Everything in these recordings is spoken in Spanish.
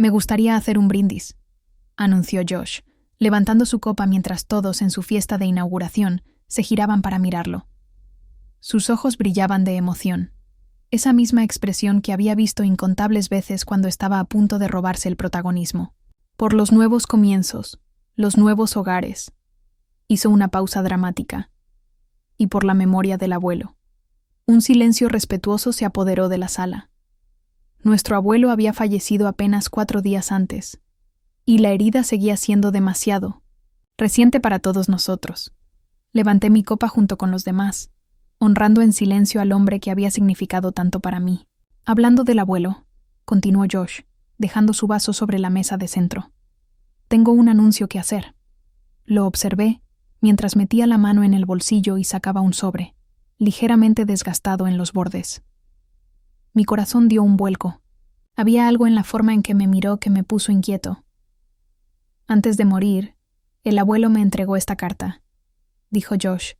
Me gustaría hacer un brindis, anunció Josh, levantando su copa mientras todos en su fiesta de inauguración se giraban para mirarlo. Sus ojos brillaban de emoción, esa misma expresión que había visto incontables veces cuando estaba a punto de robarse el protagonismo. Por los nuevos comienzos, los nuevos hogares. Hizo una pausa dramática. Y por la memoria del abuelo. Un silencio respetuoso se apoderó de la sala. Nuestro abuelo había fallecido apenas 4 días antes, y la herida seguía siendo demasiado reciente para todos nosotros. Levanté mi copa junto con los demás, honrando en silencio al hombre que había significado tanto para mí. Hablando del abuelo, continuó Josh, dejando su vaso sobre la mesa de centro. Tengo un anuncio que hacer. Lo observé mientras metía la mano en el bolsillo y sacaba un sobre, ligeramente desgastado en los bordes. Mi corazón dio un vuelco. Había algo en la forma en que me miró que me puso inquieto. Antes de morir, el abuelo me entregó esta carta, dijo Josh,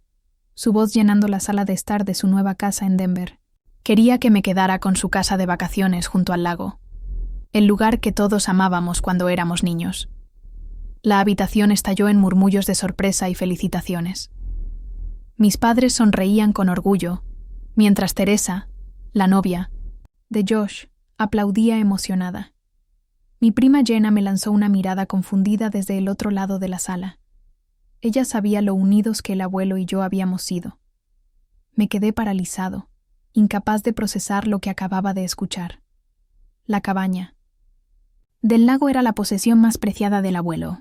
su voz llenando la sala de estar de su nueva casa en Denver. Quería que me quedara con su casa de vacaciones junto al lago, el lugar que todos amábamos cuando éramos niños. La habitación estalló en murmullos de sorpresa y felicitaciones. Mis padres sonreían con orgullo, mientras Teresa, la novia de Josh, aplaudía emocionada. Mi prima Jenna me lanzó una mirada confundida desde el otro lado de la sala. Ella sabía lo unidos que el abuelo y yo habíamos sido. Me quedé paralizado, incapaz de procesar lo que acababa de escuchar. La cabaña del lago era la posesión más preciada del abuelo.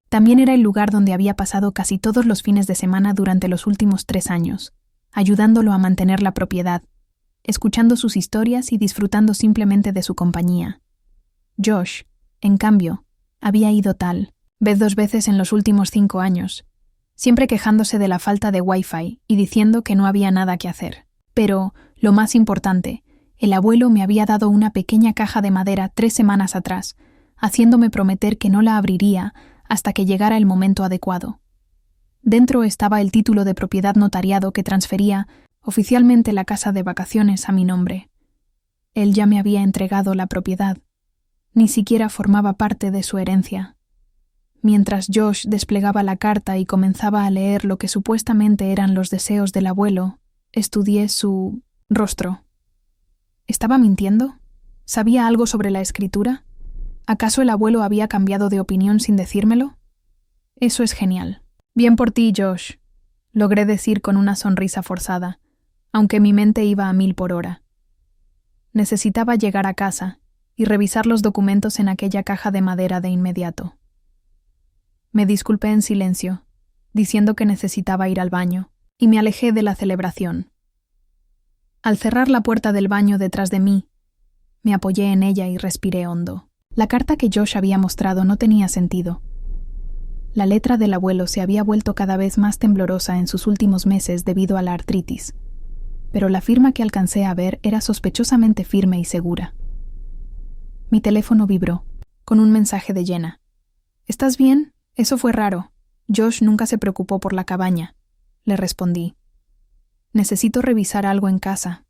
También era el lugar donde había pasado casi todos los fines de semana durante los últimos 3 años, ayudándolo a mantener la propiedad, escuchando sus historias y disfrutando simplemente de su compañía. Josh, en cambio, había ido tal vez 2 veces en los últimos 5 años, siempre quejándose de la falta de Wi-Fi y diciendo que no había nada que hacer. Pero, lo más importante, el abuelo me había dado una pequeña caja de madera 3 semanas atrás, haciéndome prometer que no la abriría hasta que llegara el momento adecuado. Dentro estaba el título de propiedad notariado que transfería oficialmente la casa de vacaciones a mi nombre. Él ya me había entregado la propiedad. Ni siquiera formaba parte de su herencia. Mientras Josh desplegaba la carta y comenzaba a leer lo que supuestamente eran los deseos del abuelo, estudié su rostro. ¿Estaba mintiendo? ¿Sabía algo sobre la escritura? ¿Acaso el abuelo había cambiado de opinión sin decírmelo? Eso es genial. Bien por ti, Josh, logré decir con una sonrisa forzada, aunque mi mente iba a 1000 por hora. Necesitaba llegar a casa y revisar los documentos en aquella caja de madera de inmediato. Me disculpé en silencio, diciendo que necesitaba ir al baño, y me alejé de la celebración. Al cerrar la puerta del baño detrás de mí, me apoyé en ella y respiré hondo. La carta que Josh había mostrado no tenía sentido. La letra del abuelo se había vuelto cada vez más temblorosa en sus últimos meses debido a la artritis, pero la firma que alcancé a ver era sospechosamente firme y segura. Mi teléfono vibró, con un mensaje de Jenna. ¿Estás bien? Eso fue raro. Josh nunca se preocupó por la cabaña, le respondí. Necesito revisar algo en casa.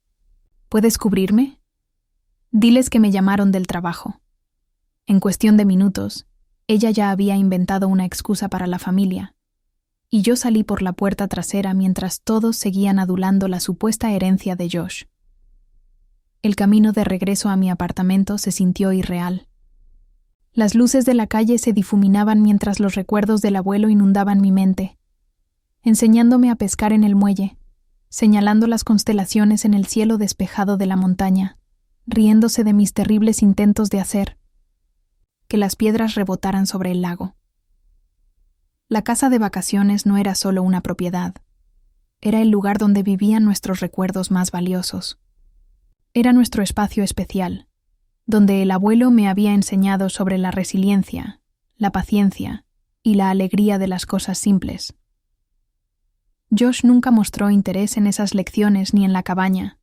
¿Puedes cubrirme? Diles que me llamaron del trabajo. En cuestión de minutos, ella ya había inventado una excusa para la familia, y yo salí por la puerta trasera mientras todos seguían adulando la supuesta herencia de Josh. El camino de regreso a mi apartamento se sintió irreal. Las luces de la calle se difuminaban mientras los recuerdos del abuelo inundaban mi mente, enseñándome a pescar en el muelle, señalando las constelaciones en el cielo despejado de la montaña, riéndose de mis terribles intentos de hacer que las piedras rebotaran sobre el lago. La casa de vacaciones no era solo una propiedad, era el lugar donde vivían nuestros recuerdos más valiosos. Era nuestro espacio especial, donde el abuelo me había enseñado sobre la resiliencia, la paciencia y la alegría de las cosas simples. Josh nunca mostró interés en esas lecciones ni en la cabaña.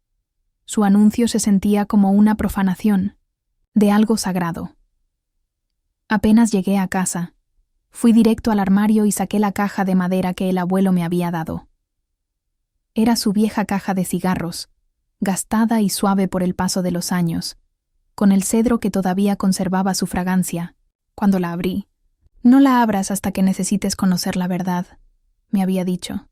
Su anuncio se sentía como una profanación de algo sagrado. Apenas llegué a casa, fui directo al armario y saqué la caja de madera que el abuelo me había dado. Era su vieja caja de cigarros, gastada y suave por el paso de los años, con el cedro que todavía conservaba su fragancia, cuando la abrí. «No la abras hasta que necesites conocer la verdad», me había dicho,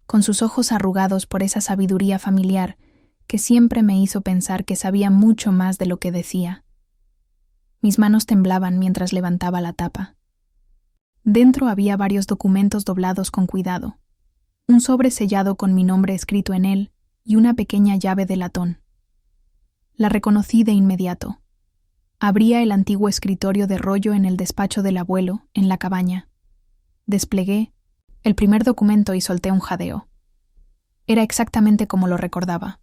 con sus ojos arrugados por esa sabiduría familiar que siempre me hizo pensar que sabía mucho más de lo que decía. Mis manos temblaban mientras levantaba la tapa. Dentro había varios documentos doblados con cuidado, un sobre sellado con mi nombre escrito en él y una pequeña llave de latón. La reconocí de inmediato. Abría el antiguo escritorio de rollo en el despacho del abuelo, en la cabaña. Desplegué el primer documento y solté un jadeo. Era exactamente como lo recordaba.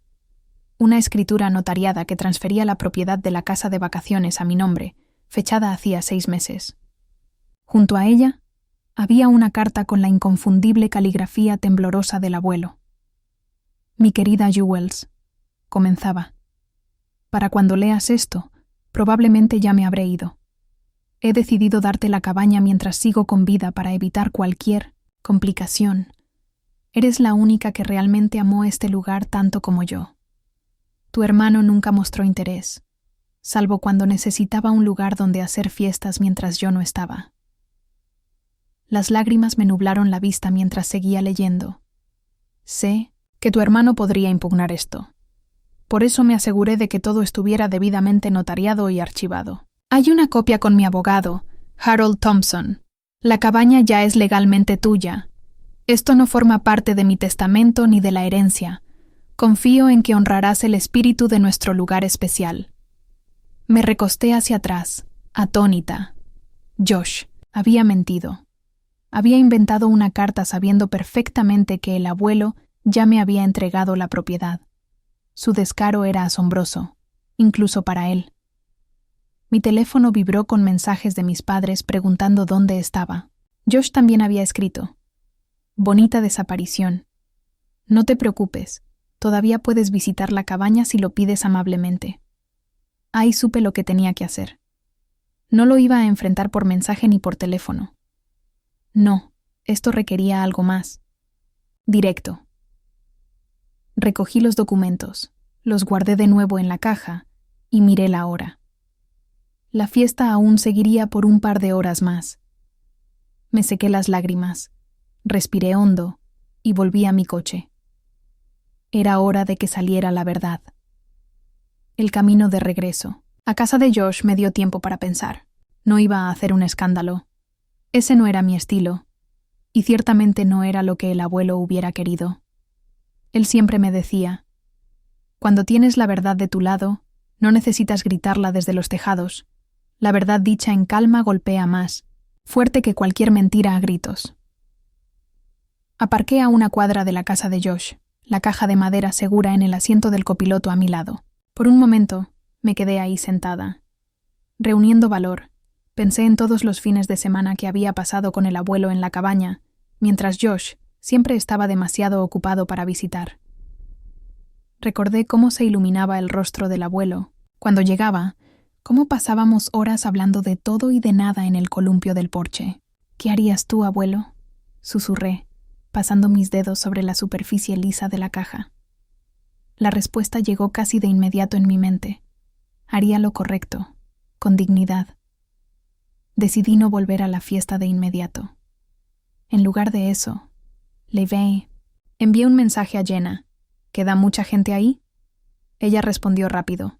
Una escritura notariada que transfería la propiedad de la casa de vacaciones a mi nombre, fechada hacía 6 meses. Junto a ella había una carta con la inconfundible caligrafía temblorosa del abuelo. «Mi querida Jewels», comenzaba. «Para cuando leas esto, probablemente ya me habré ido. He decidido darte la cabaña mientras sigo con vida para evitar cualquier complicación. Eres la única que realmente amó este lugar tanto como yo. Tu hermano nunca mostró interés, salvo cuando necesitaba un lugar donde hacer fiestas mientras yo no estaba». Las lágrimas me nublaron la vista mientras seguía leyendo. «Sé que tu hermano podría impugnar esto. Por eso me aseguré de que todo estuviera debidamente notariado y archivado. Hay una copia con mi abogado, Harold Thompson. La cabaña ya es legalmente tuya. Esto no forma parte de mi testamento ni de la herencia. Confío en que honrarás el espíritu de nuestro lugar especial». Me recosté hacia atrás, atónita. Josh había mentido. Había inventado una carta sabiendo perfectamente que el abuelo ya me había entregado la propiedad. Su descaro era asombroso, incluso para él. Mi teléfono vibró con mensajes de mis padres preguntando dónde estaba. Josh también había escrito: «Bonita desaparición. No te preocupes, todavía puedes visitar la cabaña si lo pides amablemente». Ahí supe lo que tenía que hacer. No lo iba a enfrentar por mensaje ni por teléfono. No, esto requería algo más. Directo. Recogí los documentos, los guardé de nuevo en la caja y miré la hora. La fiesta aún seguiría por un par de horas más. Me sequé las lágrimas, respiré hondo y volví a mi coche. Era hora de que saliera la verdad. El camino de regreso. A casa de Josh me dio tiempo para pensar. No iba a hacer un escándalo. Ese no era mi estilo, y ciertamente no era lo que el abuelo hubiera querido. Él siempre me decía: «Cuando tienes la verdad de tu lado, no necesitas gritarla desde los tejados. La verdad dicha en calma golpea más, fuerte que cualquier mentira a gritos». Aparqué a una cuadra de la casa de Josh, la caja de madera segura en el asiento del copiloto a mi lado. Por un momento, me quedé ahí sentada. Reuniendo valor, pensé en todos los fines de semana que había pasado con el abuelo en la cabaña, mientras Josh siempre estaba demasiado ocupado para visitar. Recordé cómo se iluminaba el rostro del abuelo cuando llegaba, cómo pasábamos horas hablando de todo y de nada en el columpio del porche. «¿Qué harías tú, abuelo?», susurré, pasando mis dedos sobre la superficie lisa de la caja. La respuesta llegó casi de inmediato en mi mente. Haría lo correcto, con dignidad. Decidí no volver a la fiesta de inmediato. En lugar de eso, envié un mensaje a Jenna. «¿Queda mucha gente ahí?». Ella respondió rápido: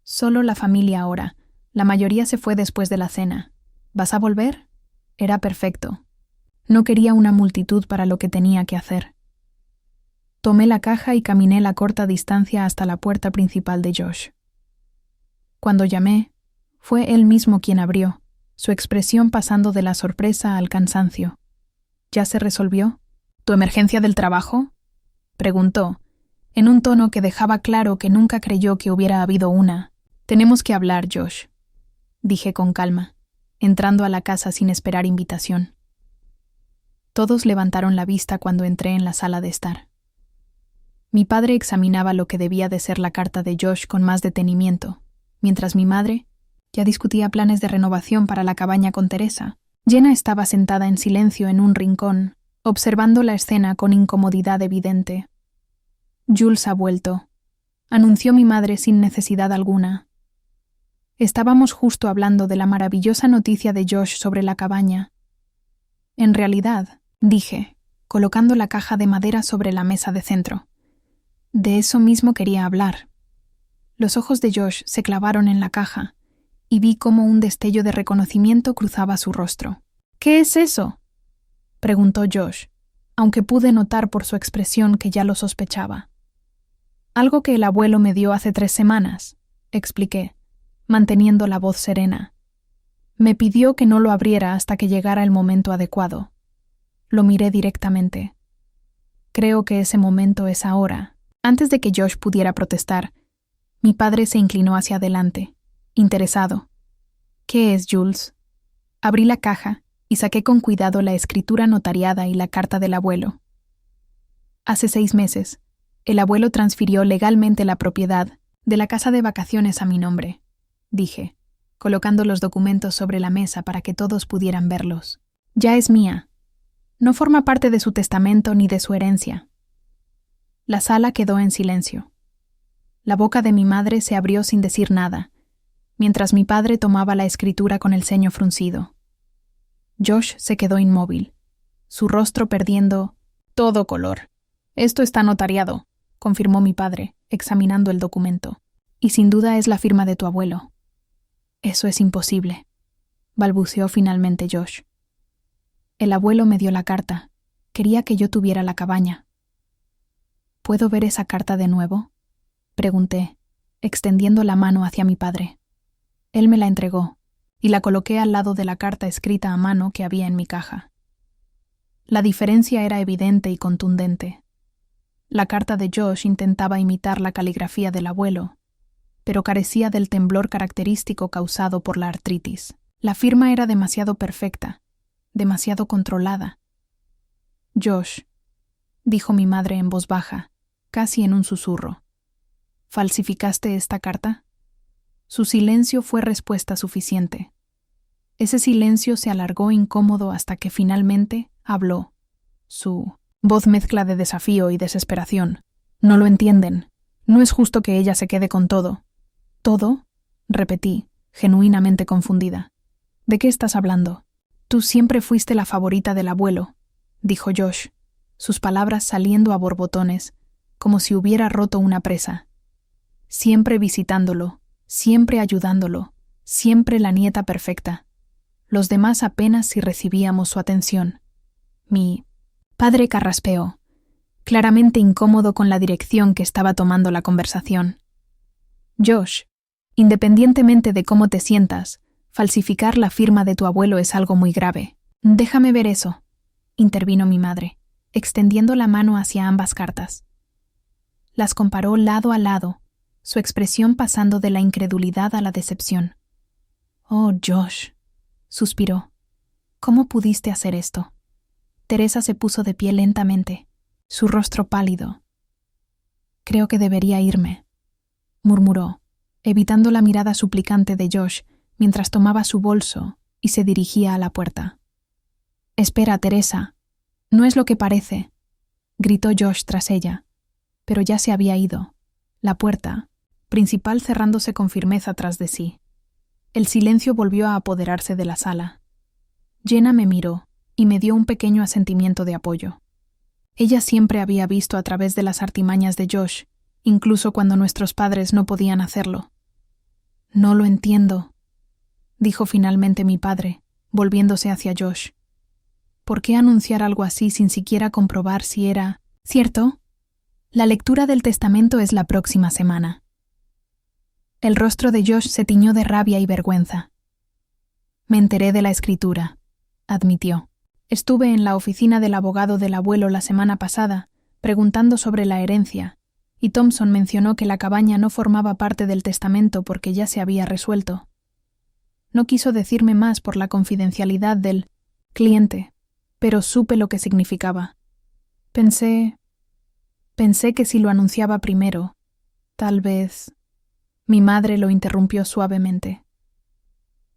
«Solo la familia ahora. La mayoría se fue después de la cena. ¿Vas a volver?». Era perfecto. No quería una multitud para lo que tenía que hacer. Tomé la caja y caminé la corta distancia hasta la puerta principal de Josh. Cuando llamé, fue él mismo quien abrió, su expresión pasando de la sorpresa al cansancio. «¿Ya se resolvió? ¿Tu emergencia del trabajo?», preguntó, en un tono que dejaba claro que nunca creyó que hubiera habido una. «Tenemos que hablar, Josh», dije con calma, entrando a la casa sin esperar invitación. Todos levantaron la vista cuando entré en la sala de estar. Mi padre examinaba lo que debía de ser la carta de Josh con más detenimiento, mientras mi madre ya discutía planes de renovación para la cabaña con Teresa. Jenna estaba sentada en silencio en un rincón, observando la escena con incomodidad evidente. «Jules ha vuelto», anunció mi madre sin necesidad alguna. Estábamos justo hablando de la maravillosa noticia de Josh sobre la cabaña. En realidad, dije, colocando la caja de madera sobre la mesa de centro. De eso mismo quería hablar. Los ojos de Josh se clavaron en la caja y vi cómo un destello de reconocimiento cruzaba su rostro. «¿Qué es eso?», preguntó Josh, aunque pude notar por su expresión que ya lo sospechaba. «Algo que el abuelo me dio hace 3 semanas», expliqué, manteniendo la voz serena. Me pidió que no lo abriera hasta que llegara el momento adecuado. Lo miré directamente. Creo que ese momento es ahora. Antes de que Josh pudiera protestar, mi padre se inclinó hacia adelante, interesado. «¿Qué es, Jules?». Abrí la caja y saqué con cuidado la escritura notariada y la carta del abuelo. Hace 6 meses, el abuelo transfirió legalmente la propiedad de la casa de vacaciones a mi nombre, dije, colocando los documentos sobre la mesa para que todos pudieran verlos. Ya es mía. No forma parte de su testamento ni de su herencia. La sala quedó en silencio. La boca de mi madre se abrió sin decir nada, mientras mi padre tomaba la escritura con el ceño fruncido. Josh se quedó inmóvil, su rostro perdiendo todo color. «Esto está notariado», confirmó mi padre, examinando el documento. «Y sin duda es la firma de tu abuelo». «Eso es imposible», balbuceó finalmente Josh. «El abuelo me dio la carta. Quería que yo tuviera la cabaña». «¿Puedo ver esa carta de nuevo?», pregunté, extendiendo la mano hacia mi padre. Él me la entregó, y la coloqué al lado de la carta escrita a mano que había en mi caja. La diferencia era evidente y contundente. La carta de Josh intentaba imitar la caligrafía del abuelo, pero carecía del temblor característico causado por la artritis. La firma era demasiado perfecta, demasiado controlada. «Josh», dijo mi madre en voz baja, casi en un susurro, «¿falsificaste esta carta?». Su silencio fue respuesta suficiente. Ese silencio se alargó incómodo hasta que finalmente habló. Su voz mezcla de desafío y desesperación. «No lo entienden. No es justo que ella se quede con todo». «¿Todo?», repetí, genuinamente confundida. «¿De qué estás hablando?». «Tú siempre fuiste la favorita del abuelo», dijo Josh, sus palabras saliendo a borbotones, como si hubiera roto una presa. «Siempre visitándolo, siempre ayudándolo, siempre la nieta perfecta. Los demás apenas si recibíamos su atención». Mi padre carraspeó, claramente incómodo con la dirección que estaba tomando la conversación. «Josh, independientemente de cómo te sientas, falsificar la firma de tu abuelo es algo muy grave». «Déjame ver eso», intervino mi madre, extendiendo la mano hacia ambas cartas. Las comparó lado a lado, su expresión pasando de la incredulidad a la decepción. «Oh, Josh», suspiró, «¿cómo pudiste hacer esto?». Teresa se puso de pie lentamente, su rostro pálido. «Creo que debería irme», murmuró, evitando la mirada suplicante de Josh mientras tomaba su bolso y se dirigía a la puerta. «Espera, Teresa, no es lo que parece», gritó Josh tras ella, pero ya se había ido, la puerta principal cerrándose con firmeza tras de sí. El silencio volvió a apoderarse de la sala. Jenna me miró y me dio un pequeño asentimiento de apoyo. Ella siempre había visto a través de las artimañas de Josh, incluso cuando nuestros padres no podían hacerlo. «No lo entiendo», dijo finalmente mi padre, volviéndose hacia Josh. «¿Por qué anunciar algo así sin siquiera comprobar si era cierto? La lectura del testamento es la próxima semana». El rostro de Josh se tiñó de rabia y vergüenza. «Me enteré de la escritura», admitió. «Estuve en la oficina del abogado del abuelo la semana pasada, preguntando sobre la herencia, y Thompson mencionó que la cabaña no formaba parte del testamento porque ya se había resuelto. No quiso decirme más por la confidencialidad del cliente, pero supe lo que significaba. Pensé que si lo anunciaba primero, tal vez...». Mi madre lo interrumpió suavemente.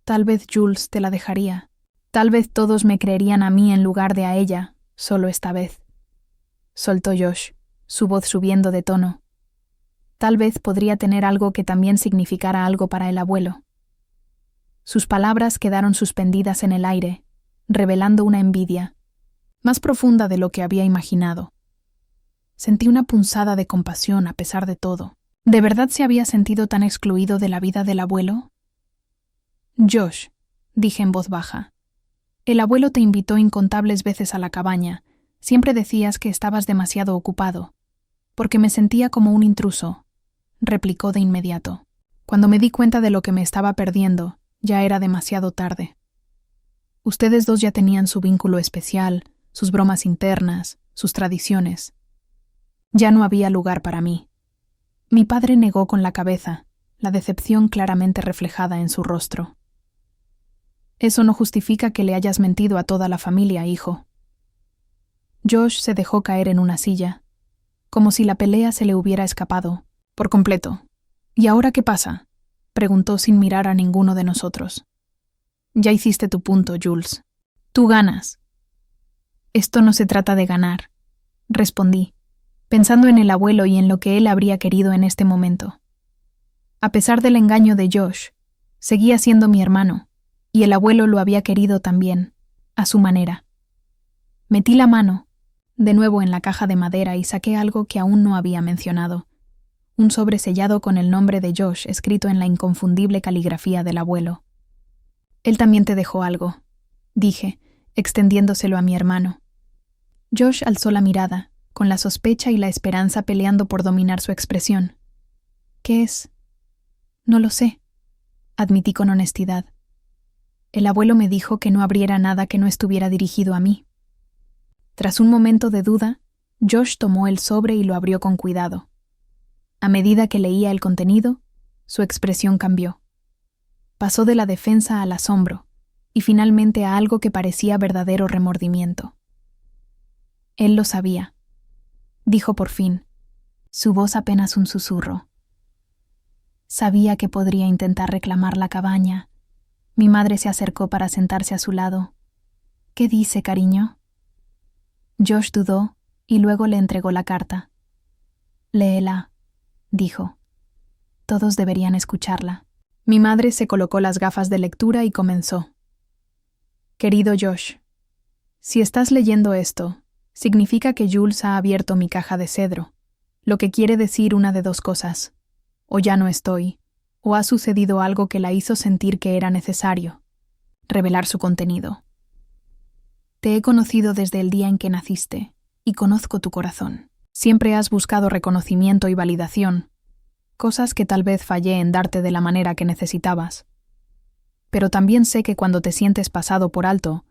«Tal vez Jules te la dejaría. Tal vez todos me creerían a mí en lugar de a ella, solo esta vez», soltó Josh, su voz subiendo de tono. «Tal vez podría tener algo que también significara algo para el abuelo». Sus palabras quedaron suspendidas en el aire, revelando una envidia, más profunda de lo que había imaginado. Sentí una punzada de compasión a pesar de todo. ¿De verdad se había sentido tan excluido de la vida del abuelo? Josh, dije en voz baja, el abuelo te invitó incontables veces a la cabaña. Siempre decías que estabas demasiado ocupado, porque me sentía como un intruso, replicó de inmediato. Cuando me di cuenta de lo que me estaba perdiendo, ya era demasiado tarde. Ustedes dos ya tenían su vínculo especial, sus bromas internas, sus tradiciones. Ya no había lugar para mí. Mi padre negó con la cabeza, la decepción claramente reflejada en su rostro. Eso no justifica que le hayas mentido a toda la familia, hijo. Josh se dejó caer en una silla, como si la pelea se le hubiera escapado, por completo. ¿Y ahora qué pasa?, preguntó sin mirar a ninguno de nosotros. Ya hiciste tu punto, Jules. Tú ganas. Esto no se trata de ganar, respondí, pensando en el abuelo y en lo que él habría querido en este momento. A pesar del engaño de Josh, seguía siendo mi hermano, y el abuelo lo había querido también, a su manera. Metí la mano, de nuevo en la caja de madera, y saqué algo que aún no había mencionado. Un sobre sellado con el nombre de Josh escrito en la inconfundible caligrafía del abuelo. Él también te dejó algo, dije, extendiéndoselo a mi hermano. Josh alzó la mirada, con la sospecha y la esperanza peleando por dominar su expresión. ¿Qué es? No lo sé, admití con honestidad. El abuelo me dijo que no abriera nada que no estuviera dirigido a mí. Tras un momento de duda, Josh tomó el sobre y lo abrió con cuidado. A medida que leía el contenido, su expresión cambió. Pasó de la defensa al asombro, y finalmente a algo que parecía verdadero remordimiento. Él lo sabía, dijo por fin, su voz apenas un susurro. Sabía que podría intentar reclamar la cabaña. Mi madre se acercó para sentarse a su lado. ¿Qué dice, cariño? Josh dudó y luego le entregó la carta. Léela, dijo. Todos deberían escucharla. Mi madre se colocó las gafas de lectura y comenzó. Querido Josh, si estás leyendo esto, significa que Jules ha abierto mi caja de cedro, lo que quiere decir una de dos cosas. O ya no estoy, o ha sucedido algo que la hizo sentir que era necesario revelar su contenido. Te he conocido desde el día en que naciste, y conozco tu corazón. Siempre has buscado reconocimiento y validación, cosas que tal vez fallé en darte de la manera que necesitabas. Pero también sé que cuando te sientes pasado por alto,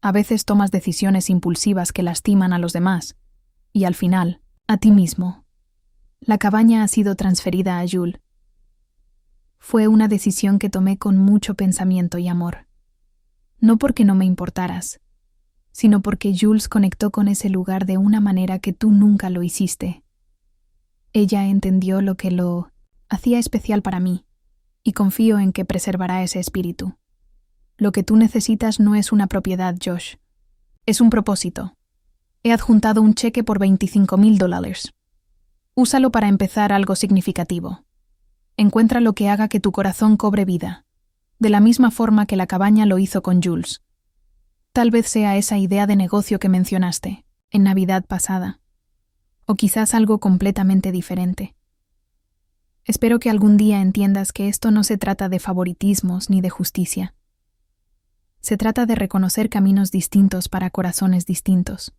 a veces tomas decisiones impulsivas que lastiman a los demás, y al final, a ti mismo. La cabaña ha sido transferida a Jules. Fue una decisión que tomé con mucho pensamiento y amor. No porque no me importaras, sino porque Jules conectó con ese lugar de una manera que tú nunca lo hiciste. Ella entendió lo que lo hacía especial para mí, y confío en que preservará ese espíritu. Lo que tú necesitas no es una propiedad, Josh. Es un propósito. He adjuntado un cheque por $25,000. Úsalo para empezar algo significativo. Encuentra lo que haga que tu corazón cobre vida, de la misma forma que la cabaña lo hizo con Jules. Tal vez sea esa idea de negocio que mencionaste, en Navidad pasada. O quizás algo completamente diferente. Espero que algún día entiendas que esto no se trata de favoritismos ni de justicia. Se trata de reconocer caminos distintos para corazones distintos.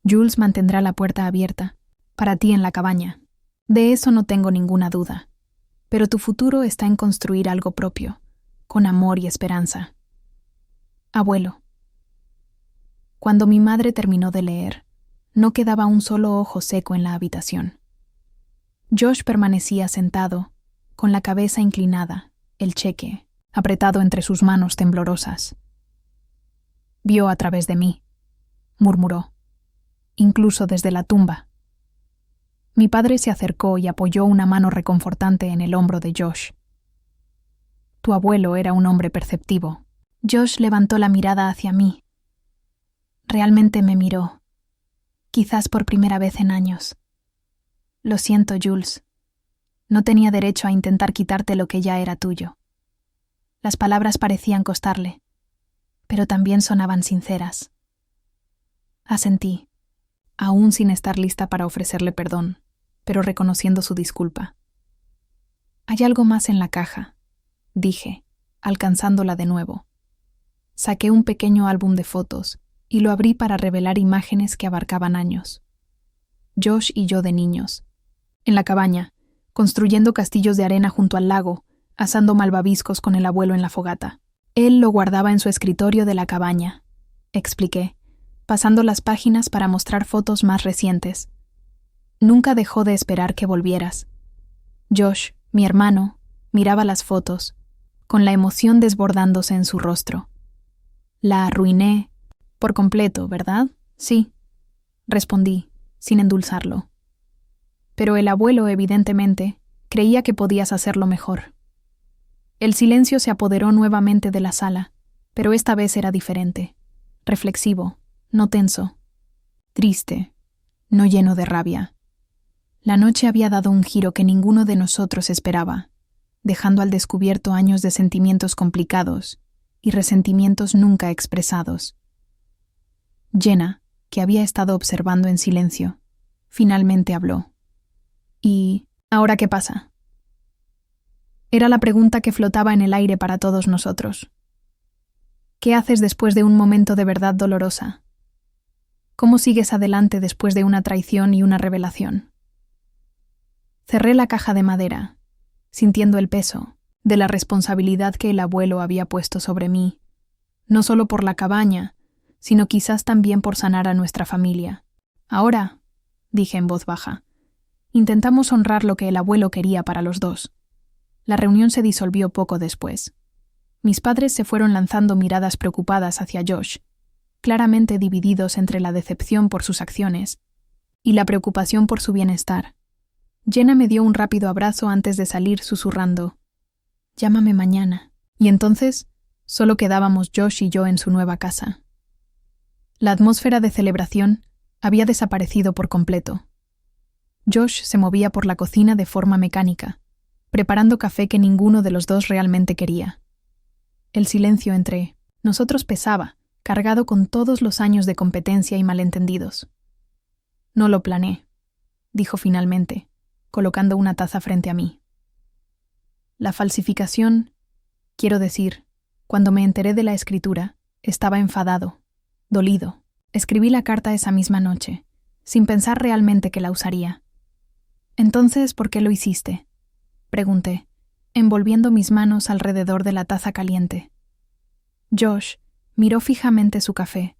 Jules mantendrá la puerta abierta, para ti en la cabaña. De eso no tengo ninguna duda. Pero tu futuro está en construir algo propio, con amor y esperanza. Abuelo. Cuando mi madre terminó de leer, no quedaba un solo ojo seco en la habitación. Josh permanecía sentado, con la cabeza inclinada, el cheque apretado entre sus manos temblorosas. Vio a través de mí, murmuró, incluso desde la tumba. Mi padre se acercó y apoyó una mano reconfortante en el hombro de Josh. Tu abuelo era un hombre perceptivo. Josh levantó la mirada hacia mí. Realmente me miró, quizás por primera vez en años. Lo siento, Jules. No tenía derecho a intentar quitarte lo que ya era tuyo. Las palabras parecían costarle, pero también sonaban sinceras. Asentí, aún sin estar lista para ofrecerle perdón, pero reconociendo su disculpa. «Hay algo más en la caja», dije, alcanzándola de nuevo. Saqué un pequeño álbum de fotos y lo abrí para revelar imágenes que abarcaban años. Josh y yo de niños, en la cabaña, construyendo castillos de arena junto al lago, asando malvaviscos con el abuelo en la fogata. Él lo guardaba en su escritorio de la cabaña, expliqué, pasando las páginas para mostrar fotos más recientes. Nunca dejó de esperar que volvieras. Josh, mi hermano, miraba las fotos, con la emoción desbordándose en su rostro. La arruiné por completo, ¿verdad? Sí, respondí, sin endulzarlo. Pero el abuelo, evidentemente, creía que podías hacerlo mejor. El silencio se apoderó nuevamente de la sala, pero esta vez era diferente, reflexivo, no tenso, triste, no lleno de rabia. La noche había dado un giro que ninguno de nosotros esperaba, dejando al descubierto años de sentimientos complicados y resentimientos nunca expresados. Jenna, que había estado observando en silencio, finalmente habló. «¿Y ahora qué pasa?». Era la pregunta que flotaba en el aire para todos nosotros. ¿Qué haces después de un momento de verdad dolorosa? ¿Cómo sigues adelante después de una traición y una revelación? Cerré la caja de madera, sintiendo el peso de la responsabilidad que el abuelo había puesto sobre mí, no solo por la cabaña, sino quizás también por sanar a nuestra familia. Ahora, dije en voz baja, intentamos honrar lo que el abuelo quería para los dos. La reunión se disolvió poco después. Mis padres se fueron lanzando miradas preocupadas hacia Josh, claramente divididos entre la decepción por sus acciones y la preocupación por su bienestar. Jenna me dio un rápido abrazo antes de salir susurrando, «Llámame mañana». Y entonces solo quedábamos Josh y yo en su nueva casa. La atmósfera de celebración había desaparecido por completo. Josh se movía por la cocina de forma mecánica, preparando café que ninguno de los dos realmente quería. El silencio entre nosotros pesaba, cargado con todos los años de competencia y malentendidos. «No lo planeé», dijo finalmente, colocando una taza frente a mí. La falsificación, quiero decir, cuando me enteré de la escritura, estaba enfadado, dolido. Escribí la carta esa misma noche, sin pensar realmente que la usaría. «Entonces, ¿por qué lo hiciste?», pregunté, envolviendo mis manos alrededor de la taza caliente. Josh miró fijamente su café,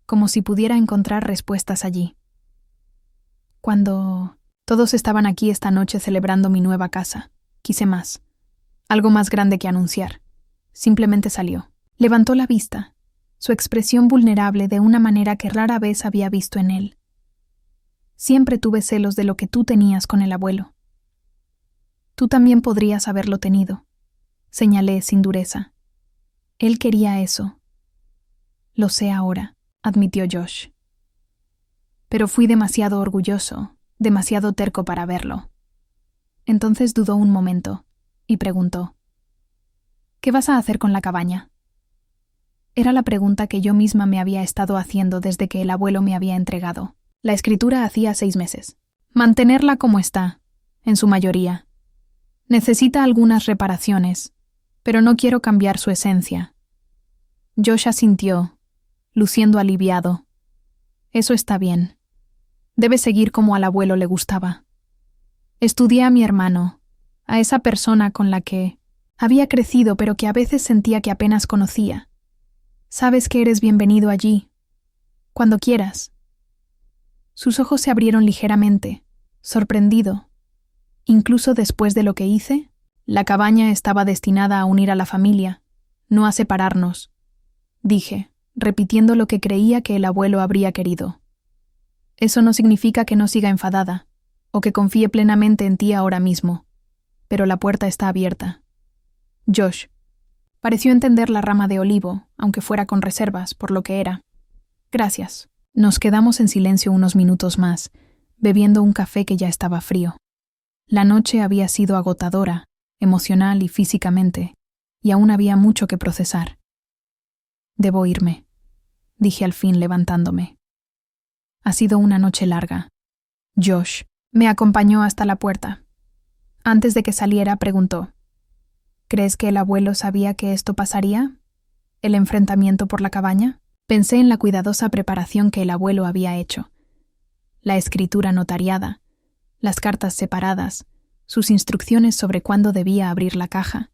como si pudiera encontrar respuestas allí. Cuando todos estaban aquí esta noche celebrando mi nueva casa, quise más, algo más grande que anunciar. Simplemente salió. Levantó la vista, su expresión vulnerable de una manera que rara vez había visto en él. «Siempre tuve celos de lo que tú tenías con el abuelo. Tú también podrías haberlo tenido», señalé sin dureza. «Él quería eso». «Lo sé ahora», admitió Josh. «Pero fui demasiado orgulloso, demasiado terco para verlo». Entonces dudó un momento y preguntó, «¿Qué vas a hacer con la cabaña?». Era la pregunta que yo misma me había estado haciendo desde que el abuelo me había entregado la escritura hacía 6 meses. «Mantenerla como está, en su mayoría. Necesita algunas reparaciones, pero no quiero cambiar su esencia». Josh asintió, luciendo aliviado. «Eso está bien. Debe seguir como al abuelo le gustaba». Estudié a mi hermano, a esa persona con la que había crecido pero que a veces sentía que apenas conocía. «Sabes que eres bienvenido allí, cuando quieras». Sus ojos se abrieron ligeramente, sorprendido. Incluso después de lo que hice, la cabaña estaba destinada a unir a la familia, no a separarnos, dije, repitiendo lo que creía que el abuelo habría querido. Eso no significa que no siga enfadada, o que confíe plenamente en ti ahora mismo, pero la puerta está abierta. Josh pareció entender la rama de olivo, aunque fuera con reservas, por lo que era. «Gracias». Nos quedamos en silencio unos minutos más, bebiendo un café que ya estaba frío. La noche había sido agotadora, emocional y físicamente, y aún había mucho que procesar. Debo irme, dije al fin levantándome. Ha sido una noche larga. Josh me acompañó hasta la puerta. Antes de que saliera, preguntó: ¿Crees que el abuelo sabía que esto pasaría? ¿El enfrentamiento por la cabaña? Pensé en la cuidadosa preparación que el abuelo había hecho. La escritura notariada, las cartas separadas, sus instrucciones sobre cuándo debía abrir la caja.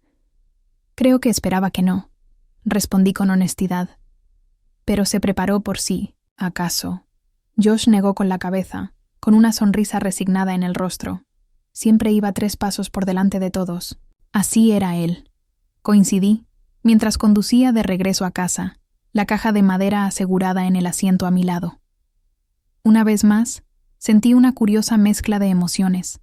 Creo que esperaba que no, respondí con honestidad. Pero se preparó por si, acaso. Josh negó con la cabeza, con una sonrisa resignada en el rostro. Siempre iba 3 pasos por delante de todos. Así era él. Coincidí, mientras conducía de regreso a casa, la caja de madera asegurada en el asiento a mi lado. Una vez más, sentí una curiosa mezcla de emociones.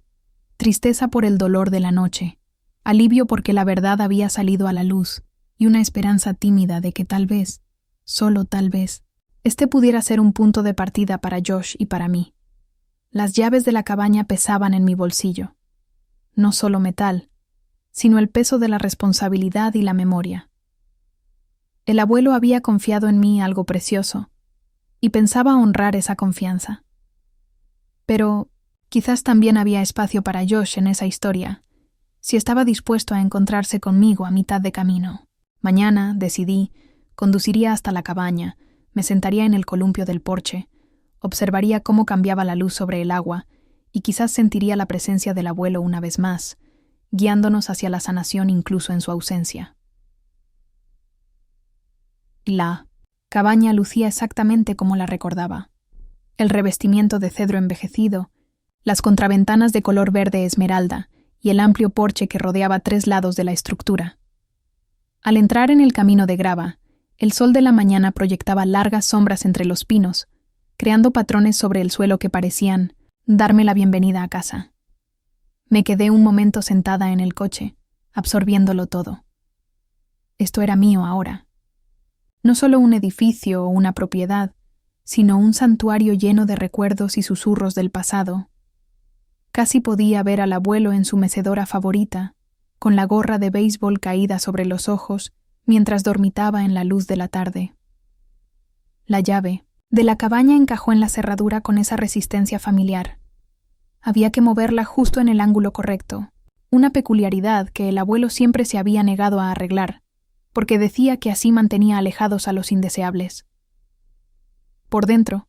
Tristeza por el dolor de la noche, alivio porque la verdad había salido a la luz, y una esperanza tímida de que tal vez, solo tal vez, este pudiera ser un punto de partida para Josh y para mí. Las llaves de la cabaña pesaban en mi bolsillo. No solo metal, sino el peso de la responsabilidad y la memoria. El abuelo había confiado en mí algo precioso, y pensaba honrar esa confianza. Pero quizás también había espacio para Josh en esa historia, si estaba dispuesto a encontrarse conmigo a mitad de camino. Mañana, decidí, conduciría hasta la cabaña, me sentaría en el columpio del porche, observaría cómo cambiaba la luz sobre el agua, y quizás sentiría la presencia del abuelo una vez más, guiándonos hacia la sanación incluso en su ausencia. La cabaña lucía exactamente como la recordaba. El revestimiento de cedro envejecido, las contraventanas de color verde esmeralda y el amplio porche que rodeaba 3 lados de la estructura. Al entrar en el camino de grava, el sol de la mañana proyectaba largas sombras entre los pinos, creando patrones sobre el suelo que parecían darme la bienvenida a casa. Me quedé un momento sentada en el coche, absorbiéndolo todo. Esto era mío ahora. No solo un edificio o una propiedad, sino un santuario lleno de recuerdos y susurros del pasado. Casi podía ver al abuelo en su mecedora favorita, con la gorra de béisbol caída sobre los ojos, mientras dormitaba en la luz de la tarde. La llave de la cabaña encajó en la cerradura con esa resistencia familiar. Había que moverla justo en el ángulo correcto, una peculiaridad que el abuelo siempre se había negado a arreglar, porque decía que así mantenía alejados a los indeseables. Por dentro,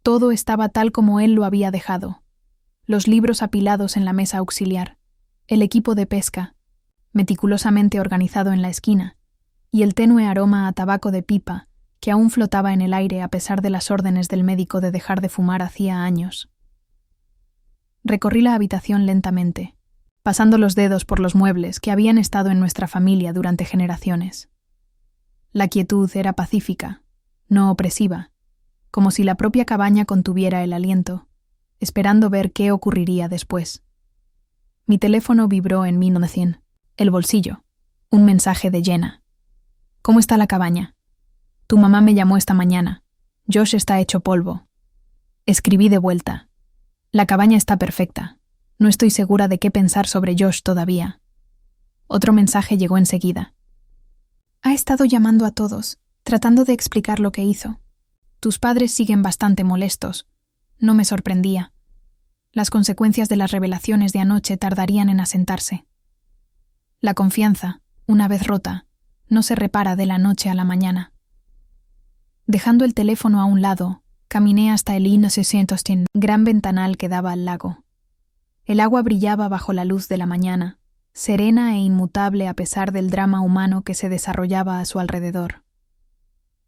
todo estaba tal como él lo había dejado. Los libros apilados en la mesa auxiliar, el equipo de pesca, meticulosamente organizado en la esquina, y el tenue aroma a tabaco de pipa que aún flotaba en el aire a pesar de las órdenes del médico de dejar de fumar hacía años. Recorrí la habitación lentamente, pasando los dedos por los muebles que habían estado en nuestra familia durante generaciones. La quietud era pacífica, no opresiva, como si la propia cabaña contuviera el aliento, esperando ver qué ocurriría después. Mi teléfono vibró en mi 900, el bolsillo, un mensaje de Jenna. ¿Cómo está la cabaña? Tu mamá me llamó esta mañana. Josh está hecho polvo. Escribí de vuelta. La cabaña está perfecta. No estoy segura de qué pensar sobre Josh todavía. Otro mensaje llegó enseguida. Ha estado llamando a todos, tratando de explicar lo que hizo. Tus padres siguen bastante molestos. No me sorprendía. Las consecuencias de las revelaciones de anoche tardarían en asentarse. La confianza, una vez rota, no se repara de la noche a la mañana. Dejando el teléfono a un lado, caminé hasta el I-900, gran ventanal que daba al lago. El agua brillaba bajo la luz de la mañana, serena e inmutable a pesar del drama humano que se desarrollaba a su alrededor.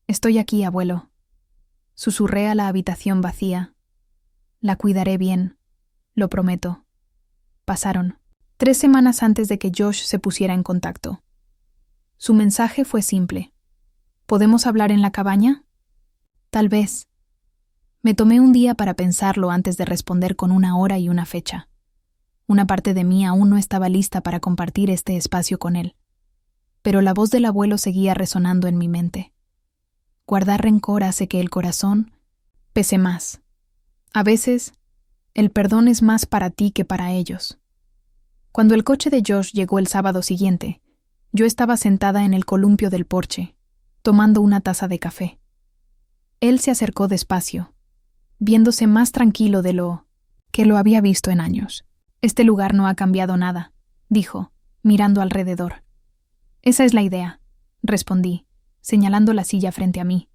Estoy aquí, abuelo. Susurré a la habitación vacía. La cuidaré bien, lo prometo. Pasaron 3 semanas antes de que Josh se pusiera en contacto. Su mensaje fue simple. ¿Podemos hablar en la cabaña? Tal vez. Me tomé un día para pensarlo antes de responder con una hora y una fecha. Una parte de mí aún no estaba lista para compartir este espacio con él. Pero la voz del abuelo seguía resonando en mi mente. Guardar rencor hace que el corazón pese más. A veces, el perdón es más para ti que para ellos. Cuando el coche de Josh llegó el sábado siguiente, Yo estaba sentada en el columpio del porche, tomando una taza de café. Él se acercó despacio, viéndose más tranquilo de lo que lo había visto en años. Este lugar no ha cambiado nada, dijo, mirando alrededor. Esa es la idea, respondí, señalando la silla frente a mí.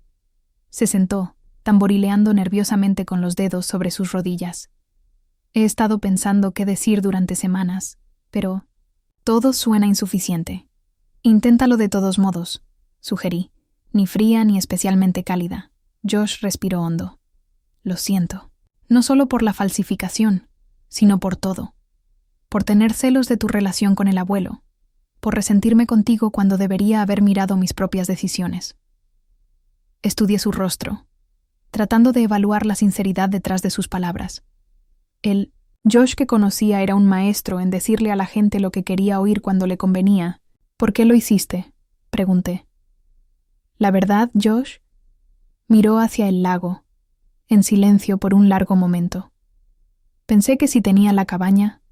Se sentó, tamborileando nerviosamente con los dedos sobre sus rodillas. He estado pensando qué decir durante semanas, pero todo suena insuficiente. Inténtalo de todos modos, sugerí, ni fría ni especialmente cálida. Josh respiró hondo. Lo siento, no solo por la falsificación, sino por todo. Por tener celos de tu relación con el abuelo, por resentirme contigo cuando debería haber mirado mis propias decisiones. Estudié su rostro, tratando de evaluar la sinceridad detrás de sus palabras. El Josh que conocía era un maestro en decirle a la gente lo que quería oír cuando le convenía. ¿Por qué lo hiciste?, pregunté. ¿La verdad, Josh? Miró hacia el lago, en silencio por un largo momento. Pensé que si tenía la cabaña,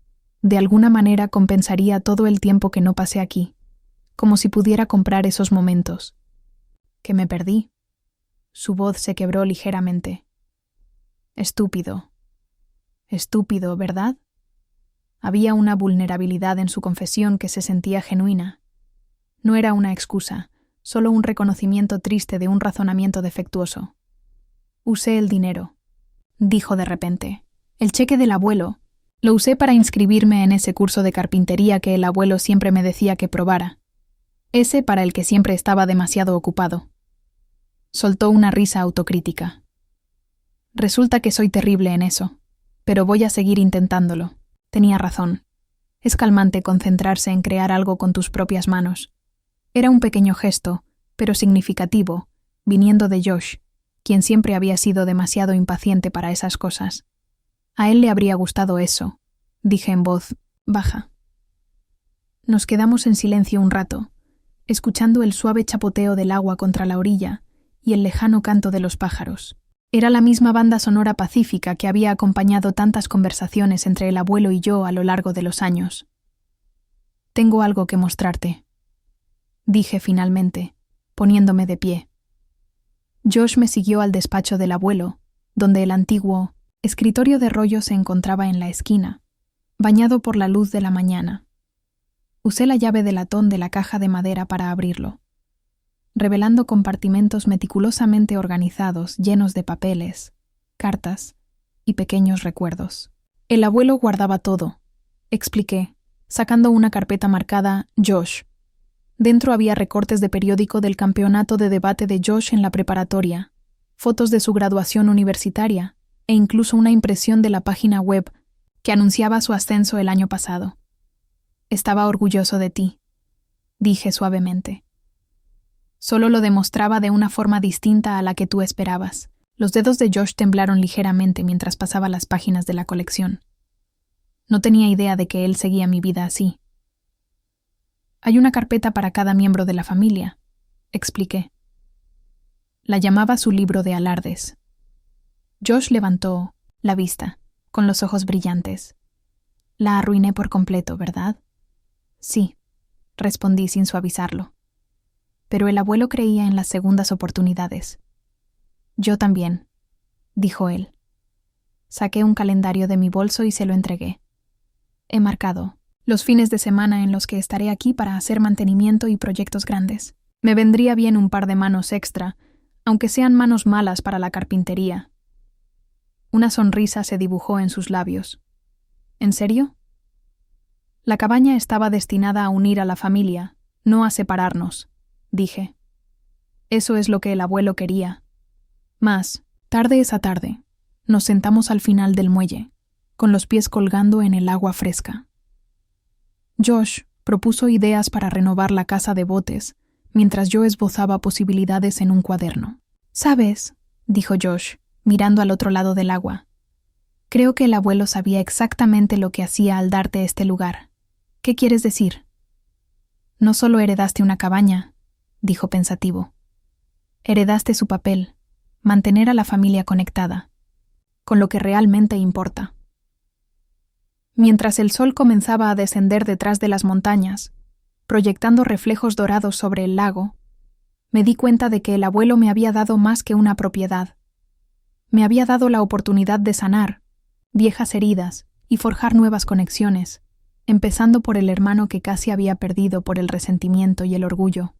de alguna manera compensaría todo el tiempo que no pasé aquí, como si pudiera comprar esos momentos. Que me perdí. Su voz se quebró ligeramente. Estúpido. Estúpido, ¿verdad? Había una vulnerabilidad en su confesión que se sentía genuina. No era una excusa, solo un reconocimiento triste de un razonamiento defectuoso. Usé el dinero, dijo de repente. El cheque del abuelo. Lo usé para inscribirme en ese curso de carpintería que el abuelo siempre me decía que probara. Ese para el que siempre estaba demasiado ocupado. Soltó una risa autocrítica. Resulta que soy terrible en eso, pero voy a seguir intentándolo. Tenía razón. Es calmante concentrarse en crear algo con tus propias manos. Era un pequeño gesto, pero significativo, viniendo de Josh, quien siempre había sido demasiado impaciente para esas cosas. A él le habría gustado eso, dije en voz baja. Nos quedamos en silencio un rato, escuchando el suave chapoteo del agua contra la orilla y el lejano canto de los pájaros. Era la misma banda sonora pacífica que había acompañado tantas conversaciones entre el abuelo y yo a lo largo de los años. Tengo algo que mostrarte, dije finalmente, poniéndome de pie. Josh me siguió al despacho del abuelo, donde el antiguo escritorio de rollo se encontraba en la esquina, bañado por la luz de la mañana. Usé la llave de latón de la caja de madera para abrirlo, revelando compartimentos meticulosamente organizados llenos de papeles, cartas y pequeños recuerdos. El abuelo guardaba todo, expliqué, sacando una carpeta marcada Josh. Dentro había recortes de periódico del campeonato de debate de Josh en la preparatoria, fotos de su graduación universitaria e incluso una impresión de la página web que anunciaba su ascenso el año pasado. Estaba orgulloso de ti, dije suavemente. Solo lo demostraba de una forma distinta a la que tú esperabas. Los dedos de Josh temblaron ligeramente mientras pasaba las páginas de la colección. No tenía idea de que él seguía mi vida así. Hay una carpeta para cada miembro de la familia, expliqué. La llamaba su libro de alardes. Josh levantó la vista, con los ojos brillantes. La arruiné por completo, ¿verdad? Sí, respondí sin suavizarlo. Pero el abuelo creía en las segundas oportunidades. Yo también, dijo él. Saqué un calendario de mi bolso y se lo entregué. He marcado los fines de semana en los que estaré aquí para hacer mantenimiento y proyectos grandes. Me vendría bien un par de manos extra, aunque sean manos malas para la carpintería. Una sonrisa se dibujó en sus labios. ¿En serio? La cabaña estaba destinada a unir a la familia, no a separarnos, dije. Eso es lo que el abuelo quería. Mas, tarde esa tarde, nos sentamos al final del muelle, con los pies colgando en el agua fresca. Josh propuso ideas para renovar la casa de botes, mientras yo esbozaba posibilidades en un cuaderno. ¿Sabes?, dijo Josh, mirando al otro lado del agua. Creo que el abuelo sabía exactamente lo que hacía al darte este lugar. ¿Qué quieres decir? No solo heredaste una cabaña, dijo pensativo. Heredaste su papel, mantener a la familia conectada, con lo que realmente importa. Mientras el sol comenzaba a descender detrás de las montañas, proyectando reflejos dorados sobre el lago, me di cuenta de que el abuelo me había dado más que una propiedad. Me había dado la oportunidad de sanar viejas heridas y forjar nuevas conexiones, empezando por el hermano que casi había perdido por el resentimiento y el orgullo.